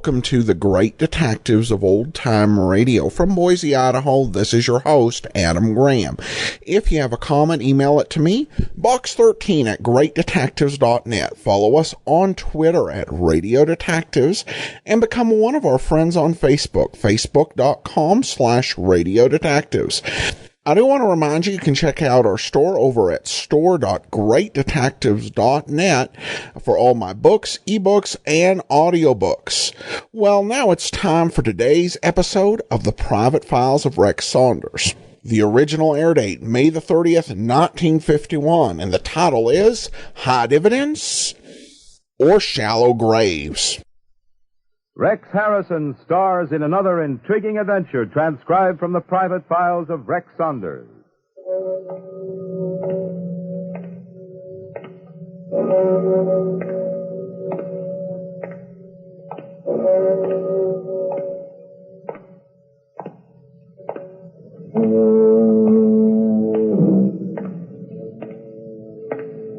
welcome to the Great Detectives of Old Time Radio. From Boise, Idaho, this is your host, Adam Graham. If you have a comment, email it to me, box13@greatdetectives.net. Follow us on Twitter at Radio Detectives, and become one of our friends on Facebook, facebook.com/Radio Detectives. I do want to remind you, you can check out our store over at store.greatdetectives.net for all my books, ebooks, and audiobooks. Well, now it's time for today's episode of The Private Files of Rex Saunders. The original air date, May the 30th, 1951, and the title is High Dividends or Shallow Graves. Rex Harrison stars in another intriguing adventure transcribed from the private files of Rex Saunders.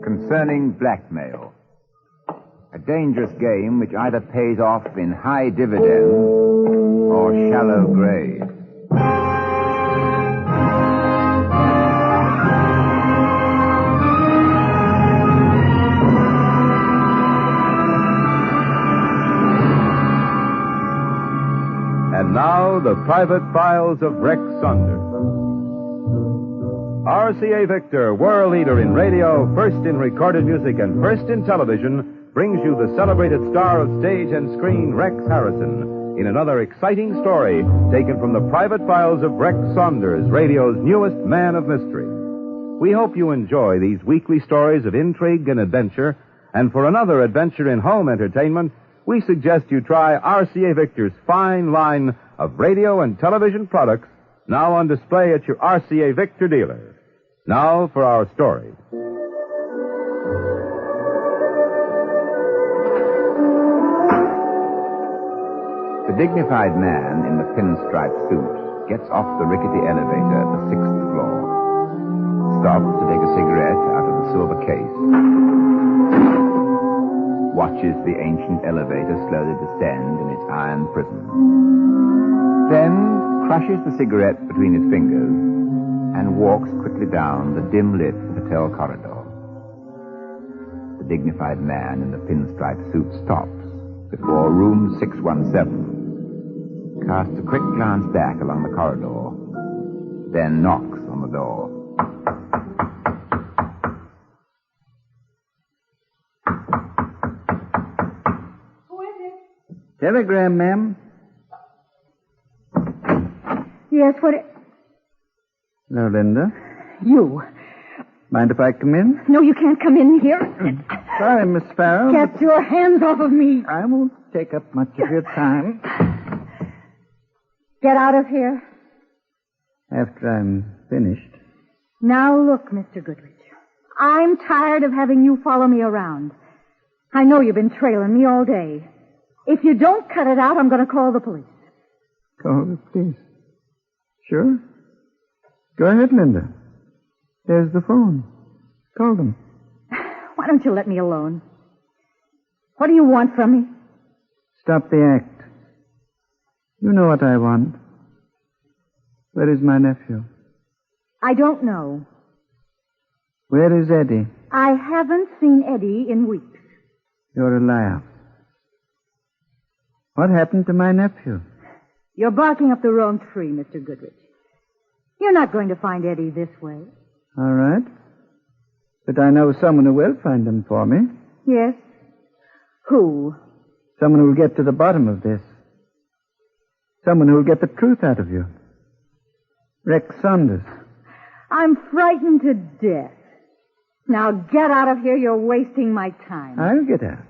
Concerning blackmail. A dangerous game which either pays off in high dividends or shallow graves. And now, the private files of Rex Saunders. RCA Victor, world leader in radio, first in recorded music, and first in television, brings you the celebrated star of stage and screen, Rex Harrison, in another exciting story taken from the private files of Rex Saunders, radio's newest man of mystery. We hope you enjoy these weekly stories of intrigue and adventure, and for another adventure in home entertainment, we suggest you try RCA Victor's fine line of radio and television products, now on display at your RCA Victor dealer. Now for our story. The dignified man in the pinstripe suit gets off the rickety elevator at the 6th floor, stops to take a cigarette out of the silver case, watches the ancient elevator slowly descend in its iron prison, then crushes the cigarette between his fingers and walks quickly down the dim-lit hotel corridor. The dignified man in the pinstripe suit stops before room 617, casts a quick glance back along the corridor, then knocks on the door. Who is it? Telegram, ma'am. Yes, what it... Hello, Linda. You. Mind if I come in? No, you can't come in here. Sorry, Miss Farrell. Get your hands off of me. I won't take up much of your time. Get out of here. After I'm finished. Now look, Mr. Goodrich. I'm tired of having you follow me around. I know you've been trailing me all day. If you don't cut it out, I'm going to call the police. Call the police? Sure. Go ahead, Linda. There's the phone. Call them. Why don't you let me alone? What do you want from me? Stop the act. You know what I want. Where is my nephew? I don't know. Where is Eddie? I haven't seen Eddie in weeks. You're a liar. What happened to my nephew? You're barking up the wrong tree, Mr. Goodrich. You're not going to find Eddie this way. All right. But I know someone who will find him for me. Yes? Who? Someone who will get to the bottom of this. Someone who will get the truth out of you. Rex Saunders. I'm frightened to death. Now get out of here. You're wasting my time. I'll get out.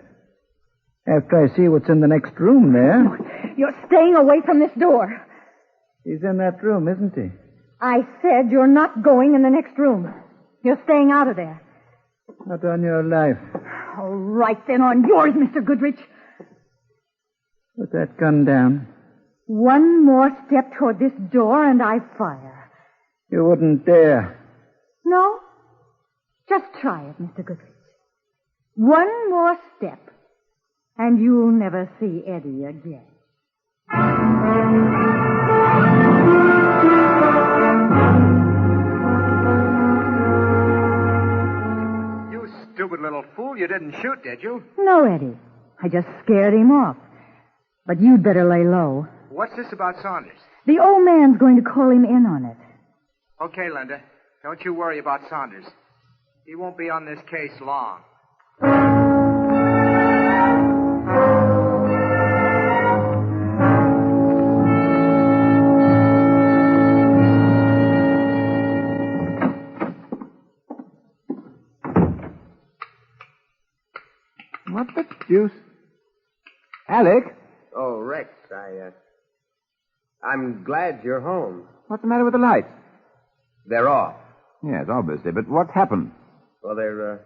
After I see what's in the next room there. No, you're staying away from this door. He's in that room, isn't he? I said you're not going in the next room. You're staying out of there. Not on your life. All right, then, on yours, Mr. Goodrich. Put that gun down. One more step toward this door and I fire. You wouldn't dare. No? Just try it, Mr. Goodrich. One more step And you'll never see Eddie again. You stupid little fool. You didn't shoot, did you? No, Eddie. I just scared him off. But you'd better lay low. What's this about Saunders? The old man's going to call him in on it. Okay, Linda. Don't you worry about Saunders. He won't be on this case long. What the deuce? Alec? Oh, Rex, I'm glad you're home. What's the matter with the lights? They're off. Yes, obviously, but what's happened? Well, they're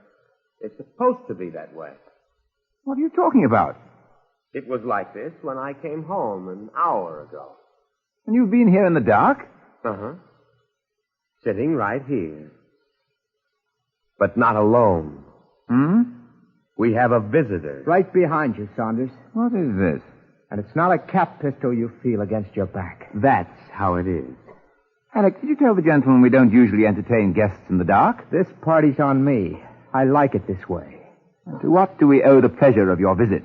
supposed to be that way. What are you talking about? It was like this when I came home an hour ago. And you've been here in the dark? Uh-huh. Sitting right here. But not alone. Hmm? We have a visitor. Right behind you, Saunders. What is this? And it's not a cap pistol you feel against your back. That's how it is. Alec, did you tell the gentleman we don't usually entertain guests in the dark? This party's on me. I like it this way. And to what do we owe the pleasure of your visit?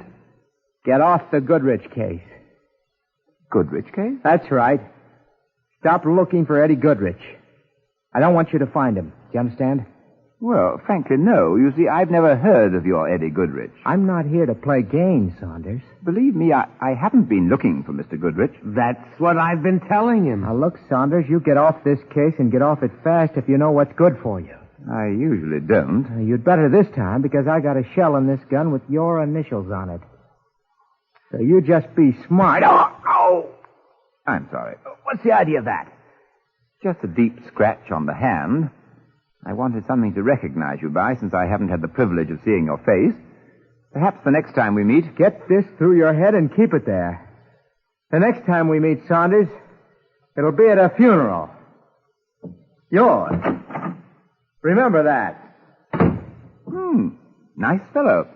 Get off the Goodrich case. Goodrich case? That's right. Stop looking for Eddie Goodrich. I don't want you to find him. Do you understand? Well, frankly, no. You see, I've never heard of your Eddie Goodrich. I'm not here to play games, Saunders. Believe me, I haven't been looking for Mr. Goodrich. That's what I've been telling him. Now, look, Saunders, you get off this case and get off it fast if you know what's good for you. I usually don't. You'd better this time, because I got a shell in this gun with your initials on it. So you just be smart. Oh! I'm sorry. What's the idea of that? Just a deep scratch on the hand. I wanted something to recognize you by, since I haven't had the privilege of seeing your face. Perhaps the next time we meet... Get this through your head and keep it there. The next time we meet, Saunders, it'll be at a funeral. Yours. Remember that. Nice fellow.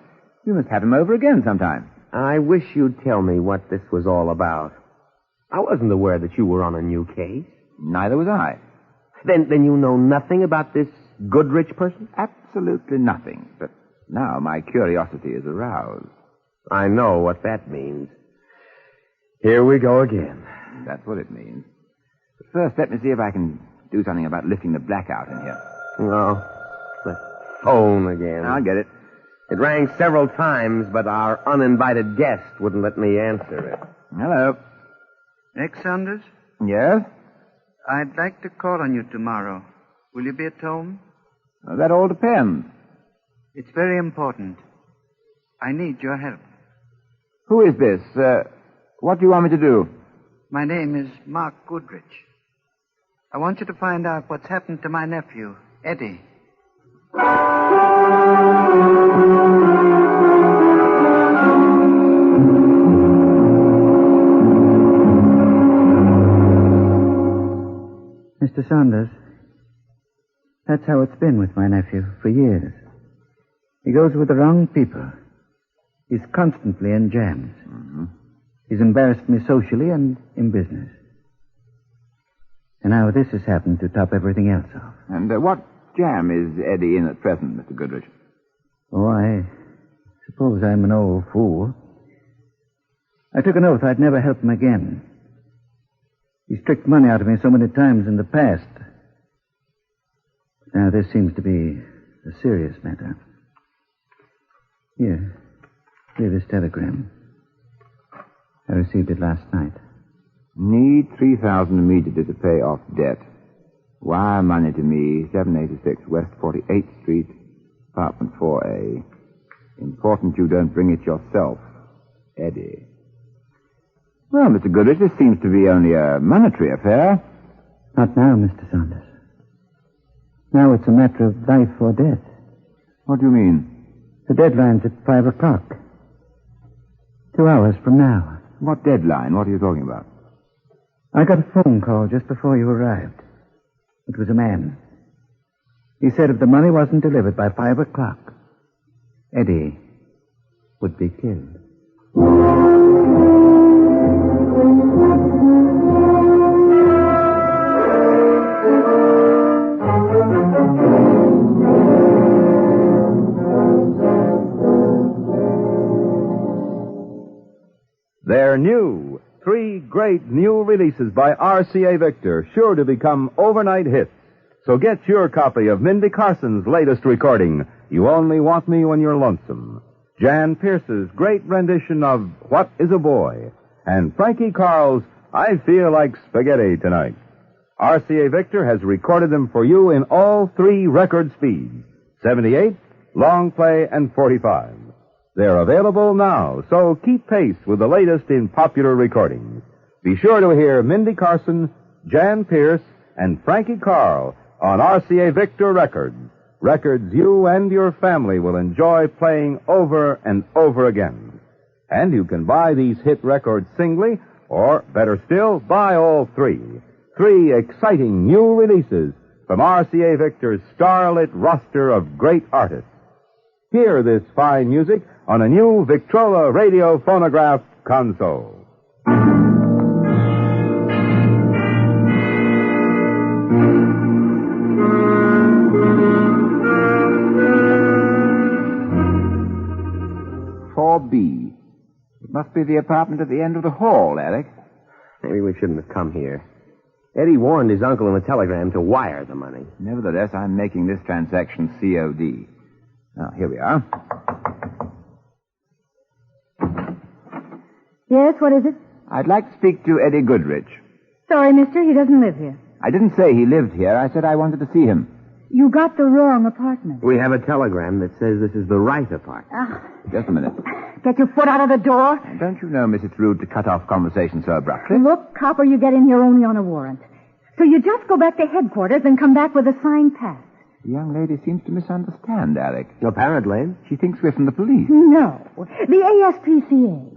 You must have him over again sometime. I wish you'd tell me what this was all about. I wasn't aware that you were on a new case. Neither was I. Then you know nothing about this Goodrich person? Absolutely nothing. But now my curiosity is aroused. I know what that means. Here we go again. That's what it means. But first, let me see if I can do something about lifting the blackout in here. No. The phone again. I'll get it. It rang several times, but our uninvited guest wouldn't let me answer it. Hello. Rex Saunders? Yes? I'd like to call on you tomorrow. Will you be at home? Well, that all depends. It's very important. I need your help. Who is this? What do you want me to do? My name is Mark Goodrich. I want you to find out what's happened to my nephew, Eddie. Mr. Saunders, that's how it's been with my nephew for years. He goes with the wrong people. He's constantly in jams. Mm-hmm. He's embarrassed me socially and in business. And now this has happened to top everything else off. And what jam is Eddie in at present, Mr. Goodrich? Oh, I suppose I'm an old fool. I took an oath I'd never help him again. He's tricked money out of me so many times in the past. Now this seems to be a serious matter. Here this telegram. I received it last night. Need $3,000 immediately to pay off debt. Wire money to me, 786 West 48th Street, apartment 4A. Important you don't bring it yourself, Eddie. Well, Mr. Goodrich, this seems to be only a monetary affair. Not now, Mr. Saunders. Now it's a matter of life or death. What do you mean? The deadline's at 5 o'clock. 2 hours from now. What deadline? What are you talking about? I got a phone call just before you arrived. It was a man. He said if the money wasn't delivered by 5 o'clock, Eddie would be killed. They're new. 3 great new releases by RCA Victor, sure to become overnight hits. So get your copy of Mindy Carson's latest recording, You Only Want Me When You're Lonesome, Jan Pierce's great rendition of What Is a Boy, and Frankie Carl's I Feel Like Spaghetti Tonight. RCA Victor has recorded them for you in all 3 record speeds, 78, long play, and 45. They're available now, so keep pace with the latest in popular recordings. Be sure to hear Mindy Carson, Jan Pierce, and Frankie Carl on RCA Victor Records. Records you and your family will enjoy playing over and over again. And you can buy these hit records singly, or better still, buy all 3. 3 exciting new releases from RCA Victor's starlit roster of great artists. Hear this fine music on a new Victrola radio phonograph console. B. It must be the apartment at the end of the hall, Eric. Maybe we shouldn't have come here. Eddie warned his uncle in a telegram to wire the money. Nevertheless, I'm making this transaction COD. Now, here we are. Yes, what is it? I'd like to speak to Eddie Goodrich. Sorry, mister, he doesn't live here. I didn't say he lived here. I said I wanted to see him. You got the wrong apartment. We have a telegram that says this is the right apartment. Just a minute. Get your foot out of the door. Don't you know, miss, it's rude to cut off conversation so abruptly? Look, copper, you get in here only on a warrant. So you just go back to headquarters and come back with a signed pass. The young lady seems to misunderstand, Alec. Apparently. She thinks we're from the police. No, the ASPCA.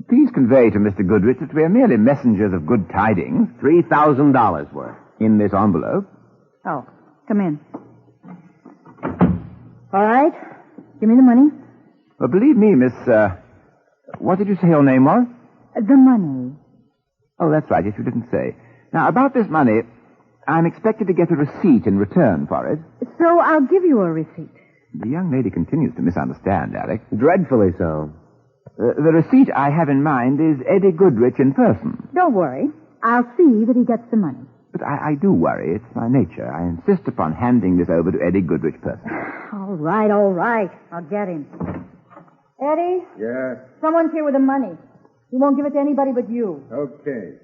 Please convey to Mr. Goodrich that we are merely messengers of good tidings. $3,000 worth. In this envelope. Oh, come in. All right. Give me the money. Well, believe me, miss, what did you say your name was? The money. Oh, that's right. Yes, you didn't say. Now, about this money, I'm expected to get a receipt in return for it. So I'll give you a receipt. The young lady continues to misunderstand, Alec. Dreadfully so. The receipt I have in mind is Eddie Goodrich in person. Don't worry. I'll see that he gets the money. But I do worry. It's my nature. I insist upon handing this over to Eddie Goodrich personally. All right. I'll get him. Eddie? Yeah? Someone's here with the money. He won't give it to anybody but you. Okay.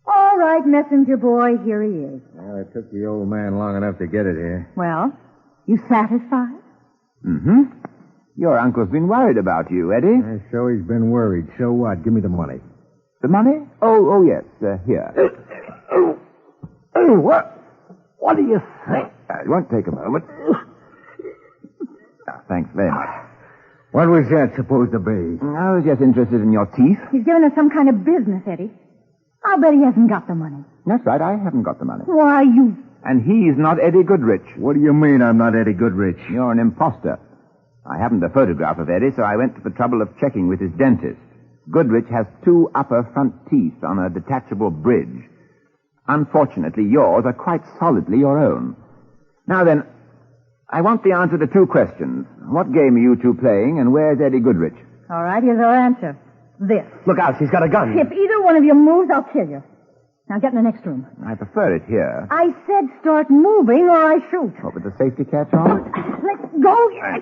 All right, messenger boy, here he is. Well, it took the old man long enough to get it here. Well, you satisfied? Mm-hmm. Your uncle's been worried about you, Eddie. So he's been worried. So what? Give me the money. The money? Oh, yes. Here. What do you think? It won't take a moment. Thanks very much. What was that supposed to be? I was just interested in your teeth. He's giving us some kind of business, Eddie. I'll bet he hasn't got the money. That's right. I haven't got the money. Why, you... And he's not Eddie Goodrich. What do you mean I'm not Eddie Goodrich? You're an imposter. I haven't a photograph of Eddie, so I went to the trouble of checking with his dentist. Goodrich has 2 upper front teeth on a detachable bridge. Unfortunately, yours are quite solidly your own. Now then, I want the answer to 2 questions. What game are you 2 playing, and where's Eddie Goodrich? All right, here's our answer. This. Look out, she's got a gun. If either one of you moves, I'll kill you. Now get in the next room. I prefer it here. I said start moving or I shoot. What, with the safety catch on? Let go.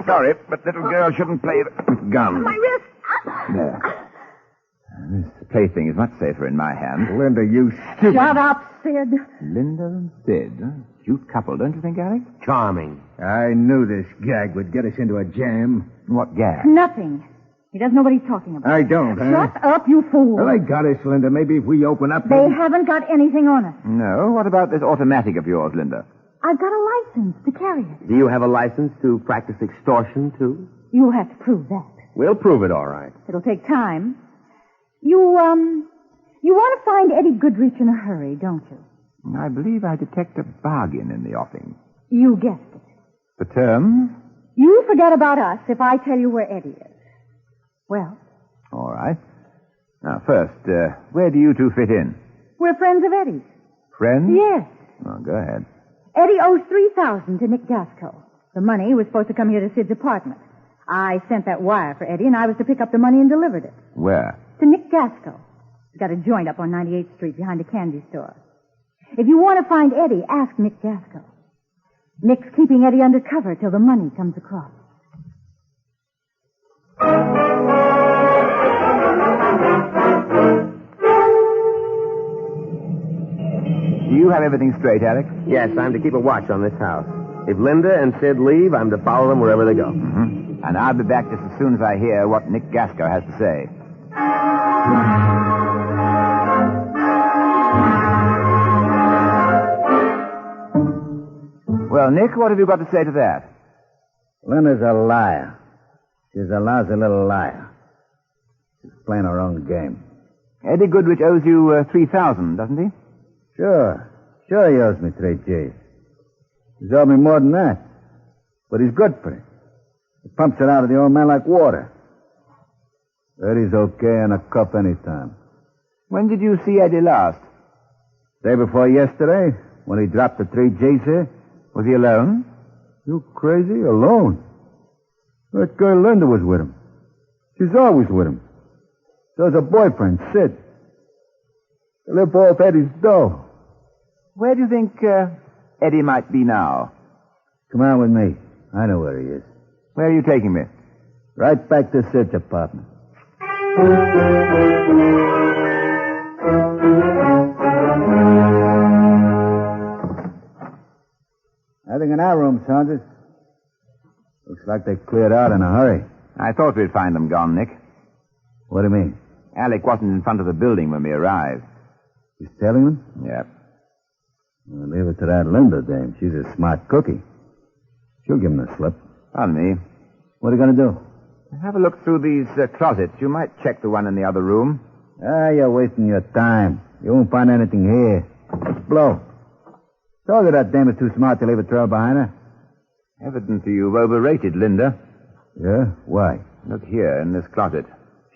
Sorry, but little girls shouldn't play with guns. My wrist. There. This plaything is much safer in my hands. Linda, you stupid... Shut up, Sid. Linda and Sid. Cute couple, don't you think, Alec? Charming. I knew this gag would get us into a jam. What gag? Nothing. He doesn't know what he's talking about. I don't, huh? Shut up, you fool. Well, they got us, Linda. Maybe if we open up... They haven't got anything on us. No? What about this automatic of yours, Linda? I've got a license to carry it. Do you have a license to practice extortion, too? You'll have to prove that. We'll prove it, all right. It'll take time. You want to find Eddie Goodrich in a hurry, don't you? I believe I detect a bargain in the offing. You guessed it. The terms? You forget about us if I tell you where Eddie is. Well? All right. Now, first, where do you two fit in? We're friends of Eddie's. Friends? Yes. Oh, go ahead. Eddie owes $3,000 to Nick Gasco. The money was supposed to come here to Sid's apartment. I sent that wire for Eddie, and I was to pick up the money and delivered it. Where? To Nick Gasco. He's got a joint up on 98th Street behind a candy store. If you want to find Eddie, ask Nick Gasco. Nick's keeping Eddie undercover till the money comes across. Do you have everything straight, Alex? Yes, I'm to keep a watch on this house. If Linda and Sid leave, I'm to follow them wherever they go. Mm-hmm. And I'll be back just as soon as I hear what Nick Gasco has to say. Well, Nick, what have you got to say to that? Linda's a liar. She's a lousy little liar. She's playing her own game. Eddie Goodrich owes you $3,000, doesn't he? Sure he owes me 3 G's. He's owed me more than that. But he's good for it. He pumps it out of the old man like water. Eddie's okay in a cup anytime. When did you see Eddie last? Day before yesterday, when he dropped the 3 G's here. Was he alone? You crazy? Alone? That girl Linda was with him. She's always with him. So's her boyfriend, Sid. They live off Eddie's dough. Where do you think Eddie might be now? Come on with me. I know where he is. Where are you taking me? Right back to Sid's apartment. Nothing in our room, Saunders. Looks like they cleared out in a hurry. I thought we'd find them gone, Nick. What do you mean? Alec wasn't in front of the building when we arrived. He's telling them? Yep. Well, leave it to that Linda dame. She's a smart cookie. She'll give him the slip. Pardon me. What are you going to do? Have a look through these closets. You might check the one in the other room. You're wasting your time. You won't find anything here. Let's blow. Told you that dame is too smart to leave a trail behind her. Evidently you've overrated Linda. Yeah? Why? Look here, in this closet.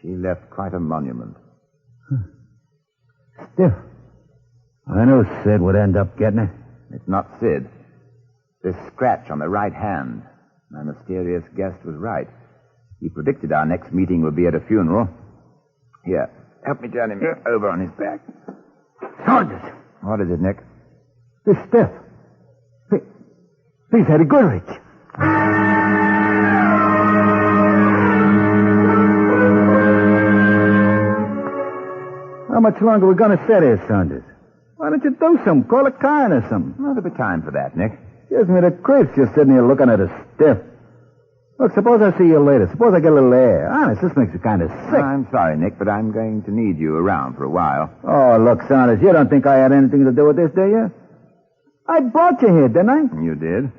She left quite a monument. Stiff. I knew Sid would end up getting it. It's not Sid. This scratch on the right hand. My mysterious guest was right. He predicted our next meeting would be at a funeral. Here, help me turn him over on his back. Saunders! What is it, Nick? This stiff. He's Eddie Goodrich. How much longer are we going to sit here, Saunders? Why don't you do something? Call a car or something. Well, there'll be time for that, Nick. Gives me the creeps just sitting here looking at a stiff. Look, suppose I see you later. Suppose I get a little air. Honest, this makes me kind of sick. I'm sorry, Nick, but I'm going to need you around for a while. Oh, look, Saunders, you don't think I had anything to do with this, do you? I brought you here, didn't I? You did?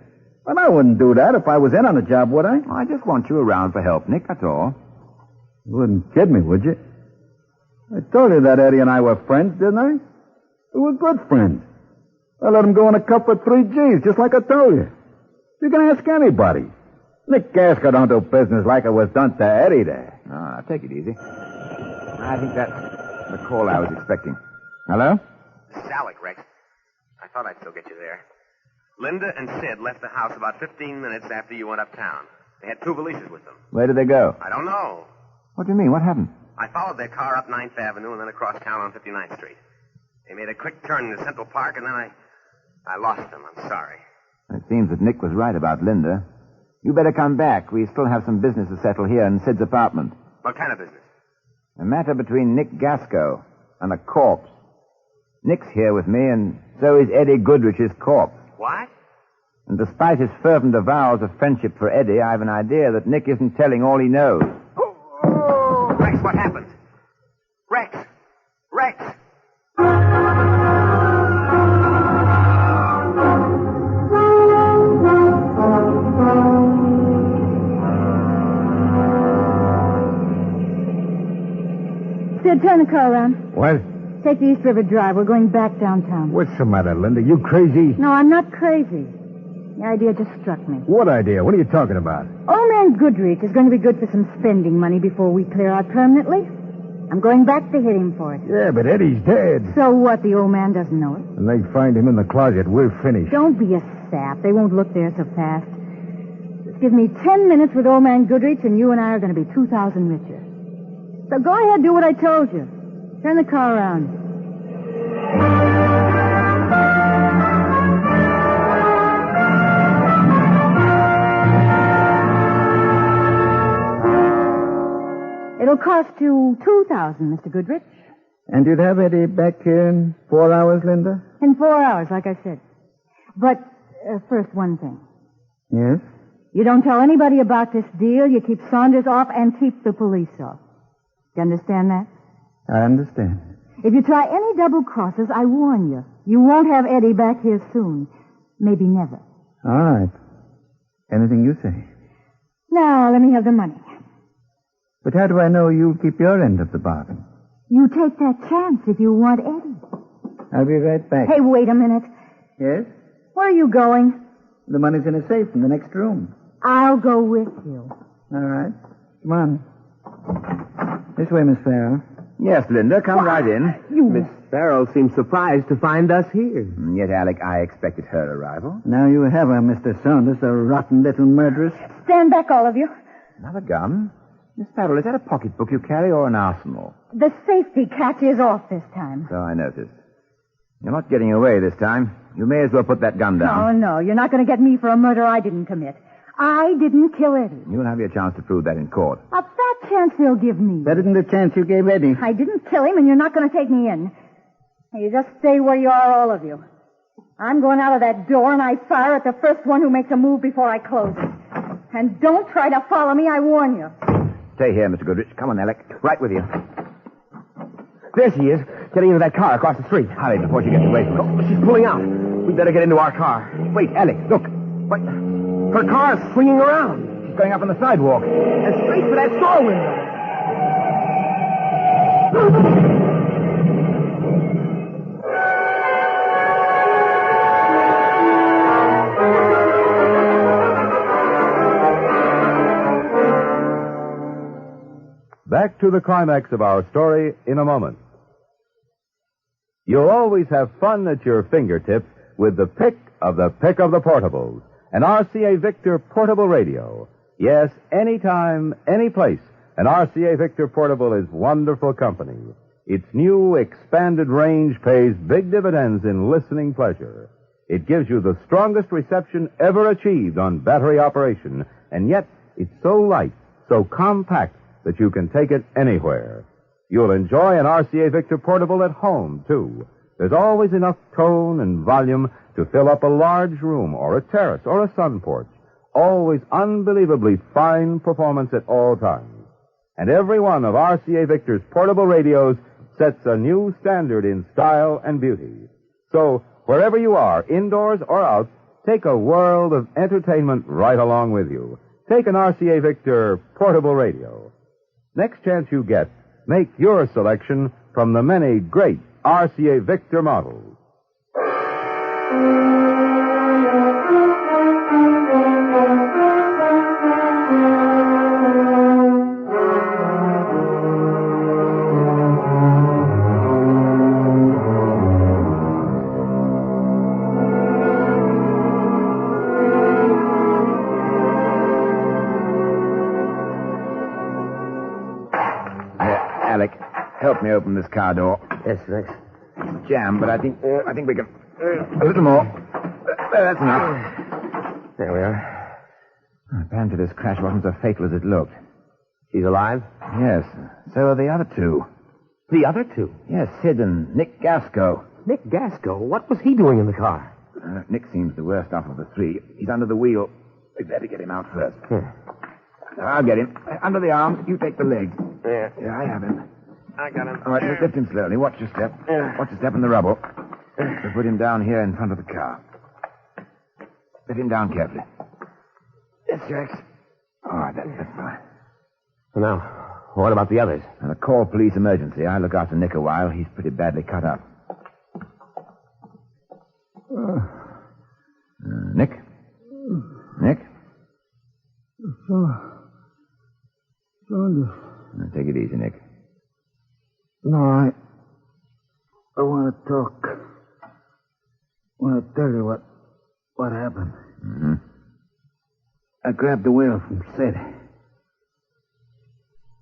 Well, I wouldn't do that if I was in on the job, would I? I just want you around for help, Nick, that's all. You wouldn't kid me, would you? I told you that Eddie and I were friends, didn't I? We were good friends. I let him go in a cup for 3 G's, just like I told you. You can ask anybody. Nick Gasco don't do business like it was done to Eddie there. No, now, take it easy. I think that's the call I was expecting. Hello? This is Alec, Rex. I thought I'd still get you there. Linda and Sid left the house about 15 minutes after you went uptown. They had 2 valises with them. Where did they go? I don't know. What do you mean? What happened? I followed their car up 9th Avenue and then across town on 59th Street. They made a quick turn into Central Park, and then I lost them. I'm sorry. It seems that Nick was right about Linda. You better come back. We still have some business to settle here in Sid's apartment. What kind of business? A matter between Nick Gasco and a corpse. Nick's here with me, and so is Eddie Goodrich's corpse. What? And despite his fervent avowals of friendship for Eddie, I have an idea that Nick isn't telling all he knows. Oh. Rex, what happened? Rex! Rex! Sid, turn the car around. What? Take the East River Drive. We're going back downtown. What's the matter, Linda? You crazy? No, I'm not crazy. The idea just struck me. What idea? What are you talking about? Old man Goodrich is going to be good for some spending money before we clear out permanently. I'm going back to hit him for it. Yeah, but Eddie's dead. So what? The old man doesn't know it. When they find him in the closet, we're finished. Don't be a sap. They won't look there so fast. Just give me 10 minutes with old man Goodrich, and you and I are going to be 2,000 richer. So go ahead, do what I told you. Turn the car around. It'll cost you 2,000, Mr. Goodrich. And you'd have Eddie back here in 4 hours, Linda? In 4 hours, like I said. But first, one thing. Yes? You don't tell anybody about this deal. You keep Saunders off and keep the police off. You understand that? I understand. If you try any double crosses, I warn you. You won't have Eddie back here soon. Maybe never. All right. Anything you say. Now, let me have the money. But how do I know you'll keep your end of the bargain? You take that chance if you want Eddie. I'll be right back. Hey, wait a minute. Yes? Where are you going? The money's in a safe in the next room. I'll go with you. All right. Come on. This way, Miss Farrell. Yes, Linda, come right in. Miss Farrell seems surprised to find us here. Yet, Alec, I expected her arrival. Now you have her, Mr. Saunders, the rotten little murderess. Stand back, all of you. Another gun? Miss Farrell, is that a pocketbook you carry or an arsenal? The safety catch is off this time. So I noticed. You're not getting away this time. You may as well put that gun down. Oh, no. You're not going to get me for a murder I didn't commit. I didn't kill Eddie. You'll have your chance to prove that in court. A fat chance they'll give me. Better than the chance you gave Eddie. I didn't kill him, and you're not going to take me in. Now, you just stay where you are, all of you. I'm going out of that door, and I fire at the first one who makes a move before I close it. And don't try to follow me, I warn you. Stay here, Mr. Goodrich. Come on, Alec. Right with you. There she is, getting into that car across the street. Hurry before she gets away from us. Oh, she's pulling out. We'd better get into our car. Wait, Alec, look. What? Her car's swinging around. She's going up on the sidewalk. And straight for that store window. Back to the climax of our story in a moment. You'll always have fun at your fingertips with the pick of the portables, an RCA Victor portable radio. Yes, anytime, any place, an RCA Victor portable is wonderful company. Its new expanded range pays big dividends in listening pleasure. It gives you the strongest reception ever achieved on battery operation, and yet it's so light, so compact, that you can take it anywhere. You'll enjoy an RCA Victor portable at home, too. There's always enough tone and volume to fill up a large room or a terrace or a sun porch. Always unbelievably fine performance at all times. And every one of RCA Victor's portable radios sets a new standard in style and beauty. So, wherever you are, indoors or out, take a world of entertainment right along with you. Take an RCA Victor portable radio. Next chance you get, make your selection from the many great RCA Victor models. Alec, help me open this car door. Yes, Rex. It's jammed, but I think we can... a little more. That's enough. There we are. Apparently this crash wasn't so fatal as it looked. She's alive? Yes. So are the other two. The other two? Yes, Sid and Nick Gasco. Nick Gasco? What was he doing in the car? Nick seems the worst off of the three. He's under the wheel. We'd better get him out first. Here. I'll get him. Under the arms, you take the legs. Yeah. Yeah, I have him. I got him. All right, lift him slowly. Watch your step. Watch your step in the rubble. We'll put him down here in front of the car. Lift him down carefully. Yes, Rex. All right, that's fine. So now, what about the others? Now, call police emergency. I'll look after Nick a while. He's pretty badly cut up. Nick? Nick? Saunders. Now, take it easy, Nick. No, I want to talk. I want to tell you what happened. Mm-hmm. I grabbed the wheel from Sid.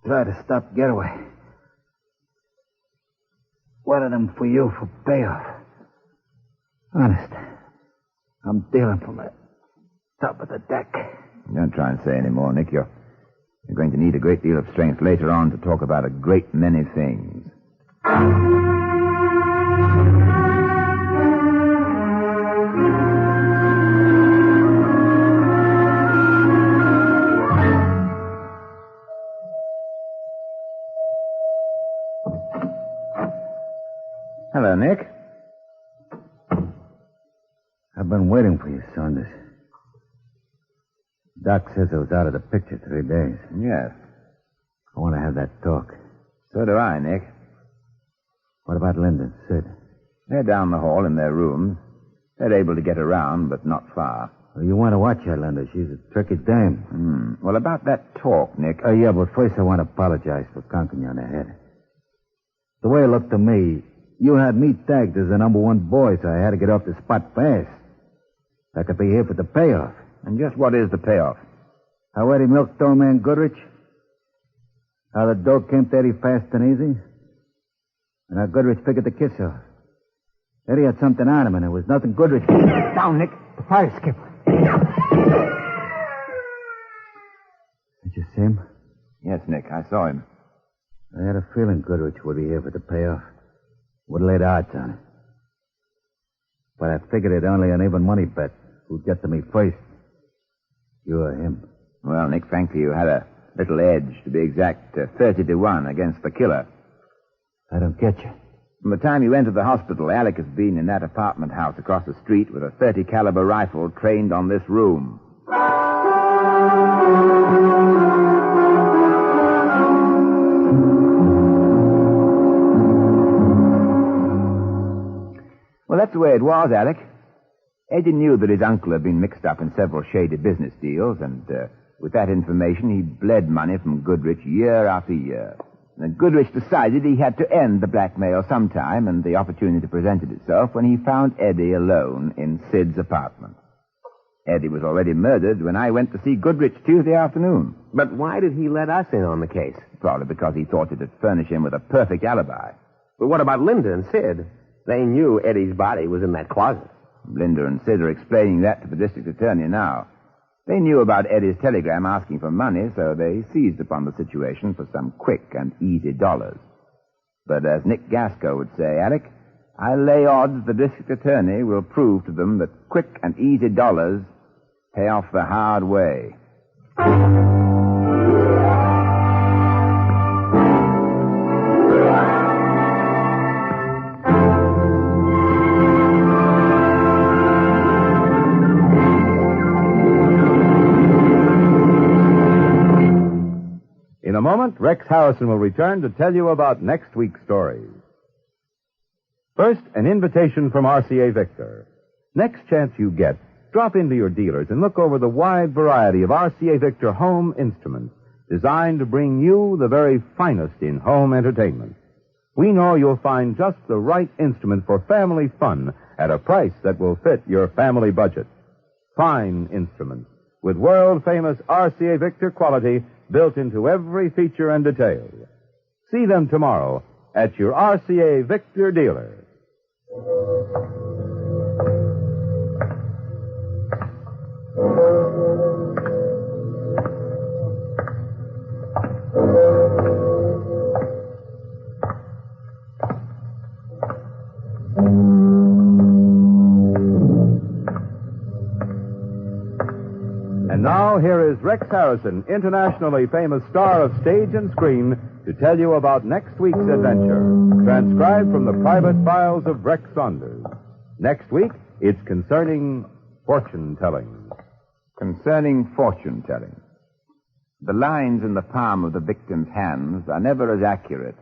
Tried to stop the getaway. Wanted them for you for payoff. Honest. I'm dealing from the top of the deck. Don't try and say any more, Nick. You're going to need a great deal of strength later on to talk about a great many things. Hello, Nick. I've been waiting for you, Saunders. Doc says I was out of the picture 3 days. Yes. I want to have that talk. So do I, Nick. What about Linda and Sid? They're down the hall in their rooms. They're able to get around, but not far. Well, you want to watch her, Linda. She's a tricky dame. Well, about that talk, Nick... Yeah, but first I want to apologize for conking you on the head. The way it looked to me, you had me tagged as the number one boy, so I had to get off the spot fast. I could be here for the payoff. And just what is the payoff? How Eddie milked old man Goodrich? How the dough came to Eddie fast and easy? And how Goodrich figured the kiss off. Eddie had something on him, and it was nothing Goodrich... Down, Nick. The fire skip. Did you see him? Yes, Nick, I saw him. I had a feeling Goodrich would be here for the payoff. Would have laid odds on it. But I figured it only an even money bet who'd get to me first. You or him. Well, Nick, frankly, you had a little edge, to be exact, 30-1 against the killer. I don't get you. From the time you entered the hospital, Alec has been in that apartment house across the street with a .30 caliber rifle trained on this room. Well, that's the way it was, Alec. Eddie knew that his uncle had been mixed up in several shady business deals, and with that information, he bled money from Goodrich year after year. And Goodrich decided he had to end the blackmail sometime, and the opportunity presented itself when he found Eddie alone in Sid's apartment. Eddie was already murdered when I went to see Goodrich Tuesday afternoon. But why did he let us in on the case? Probably because he thought it'd furnish him with a perfect alibi. But what about Linda and Sid? They knew Eddie's body was in that closet. Linda and Sid are explaining that to the district attorney now. They knew about Eddie's telegram asking for money, so they seized upon the situation for some quick and easy dollars. But as Nick Gasco would say, Alec, I lay odds the district attorney will prove to them that quick and easy dollars pay off the hard way. In a moment, Rex Harrison will return to tell you about next week's stories. First, an invitation from RCA Victor. Next chance you get, drop into your dealers and look over the wide variety of RCA Victor home instruments designed to bring you the very finest in home entertainment. We know you'll find just the right instrument for family fun at a price that will fit your family budget. Fine instruments with world-famous RCA Victor quality built into every feature and detail. See them tomorrow at your RCA Victor dealer. And now, here is Rex Harrison, internationally famous star of stage and screen, to tell you about next week's adventure, transcribed from the private files of Rex Saunders. Next week, it's concerning fortune-telling. Concerning fortune-telling. The lines in the palm of the victim's hands are never as accurate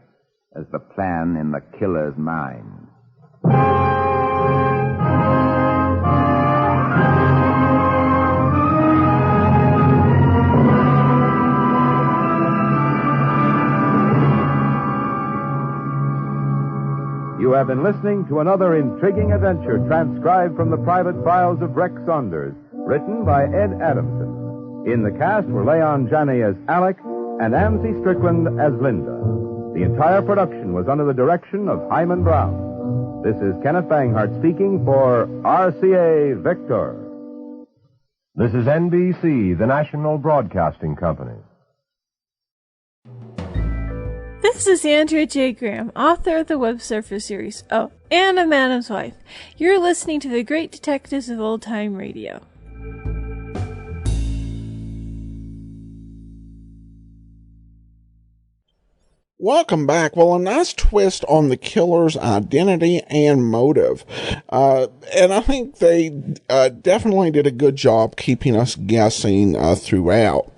as the plan in the killer's mind. have been listening to another intriguing adventure transcribed from the private files of Rex Saunders, written by Ed Adamson. In the cast were Leon Janney as Alec and Amzie Strickland as Linda. The entire production was under the direction of Hyman Brown. This is Kenneth Banghart speaking for RCA Victor. This is NBC, the National Broadcasting Company. This is Andrea J. Graham, author of the web surfer series, Oh, and a Madam's Wife. You're listening to the Great Detectives of Old Time Radio. Welcome back. Well, a nice twist on the killer's identity and motive. And I think they definitely did a good job keeping us guessing throughout.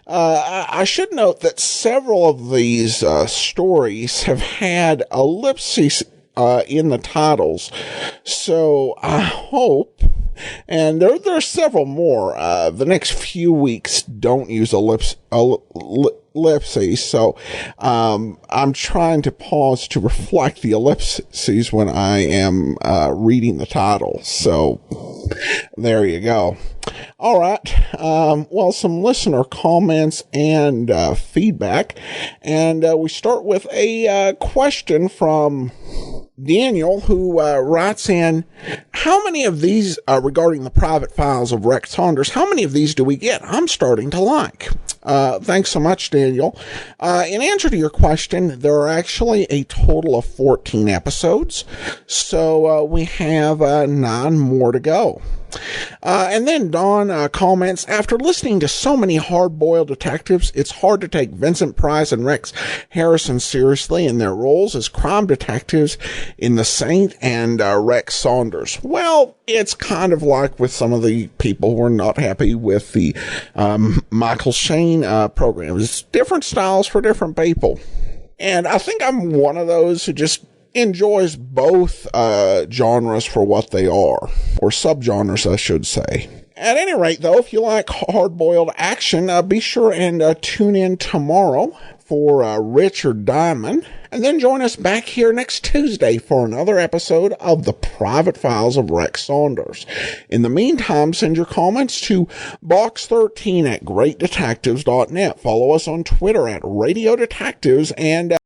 I should note that several of these stories have had ellipses in the titles. So I hope, and there's several more, the next few weeks don't use ellipses, so I'm trying to pause to reflect the ellipses when I am reading the title. So there you go. All right. Well, some listener comments and feedback, and we start with a question from Daniel, who writes in, how many of these, regarding the private files of Rex Saunders, how many of these do we get? I'm starting to like. Thanks so much, Daniel. In answer to your question, there are actually a total of 14 episodes, so we have 9 more to go. And then Don comments, after listening to so many hard-boiled detectives, it's hard to take Vincent Price and Rex Harrison seriously in their roles as crime detectives in The Saint and Rex Saunders. Well, it's kind of like with some of the people who are not happy with the Michael Shane program. It's different styles for different people. And I think I'm one of those who just enjoys both genres for what they are, or subgenres, I should say. At any rate, though, if you like hard-boiled action, be sure and tune in tomorrow for Richard Diamond, and then join us back here next Tuesday for another episode of The Private Files of Rex Saunders. In the meantime, send your comments to box13 at greatdetectives.net. Follow us on Twitter at Radio Detectives, and